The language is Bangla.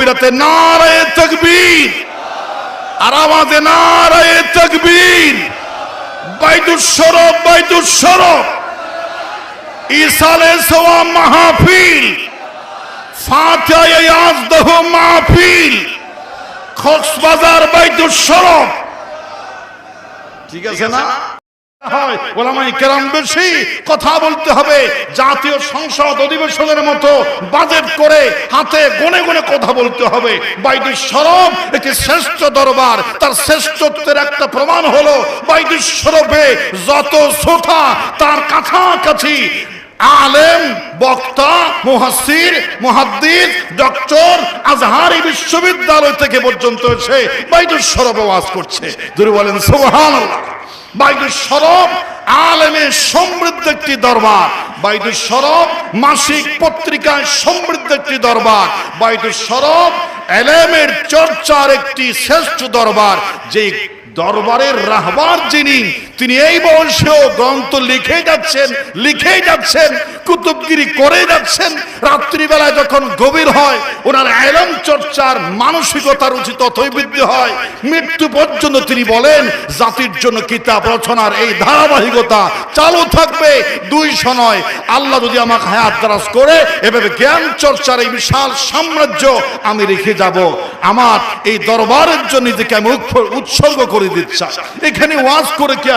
মাহফিলাতে নারায়ে তাকবীর, আর আওয়াজে নারায়ে তাকবীর। বাইতুশ শরফ, বাইতুশ শরফ, ইসালে সোয়া মাহফিল, ফাতিহা ইয়াজদাহ মাহফিল, কক্সবাজার বাইতুশ শরফ। ঠিক আছে না? হয় ওলামায়ে কেরাম বেশি কথা বলতে হবে। জাতীয় সংসদ অধিবেশনের মতো বাজেট করে হাতে গনে গনে কথা বলতে হবে। বাইতুশ শরফ একটি শ্রেষ্ঠ দরবার, তার শ্রেষ্ঠত্বের একটা প্রমাণ হলো বাইতুশ শরফে যত শ্রোতা তার কাছাকাছি আলেম, বক্তা, মুহাসসির, মুহাদ্দিস, ডক্টর, আজহারি বিশ্ববিদ্যালয় থেকে পর্যন্ত এসে বাইতুশ শরফে ওয়াজ করছে। জোরে বলেন সুবহানাল্লাহ। বাইতুশ শরফ আলেমের সমৃদ্ধ একটি দরবার। বাইতুশ শরফ মাসিক পত্রিকায় সমৃদ্ধ একটি দরবার। বাইতুশ শরফ ইলমের চর্চার একটি শ্রেষ্ঠ দরবার। যে দরবারের রাহবার যিনি, তিনি এই বয়সেও গ্রন্থ লিখেই যাচ্ছেন, কুতুবগিরি করে যাচ্ছেন। রাত্রিবেলায় যখন গভীর হয় ওনার ইলম চর্চার মানসিকতার উচিত ততই বৃদ্ধি হয়। মৃত্যু পর্যন্ত তিনি বলেন জাতির জন্য কিতাব রচনার এই ধারাবাহিকতা চালু থাকবে। 200 নয়, আল্লাহ যদি আমাকে হায়াত দারাজ করে এভাবে জ্ঞান চর্চার এই বিশাল সাম্রাজ্য আমি রেখে যাব। আমার এই দরবারের জন্য নিজেকে আমি উৎসর্গ করে দিচ্ছি। এখানে ওয়াজ করে কি আর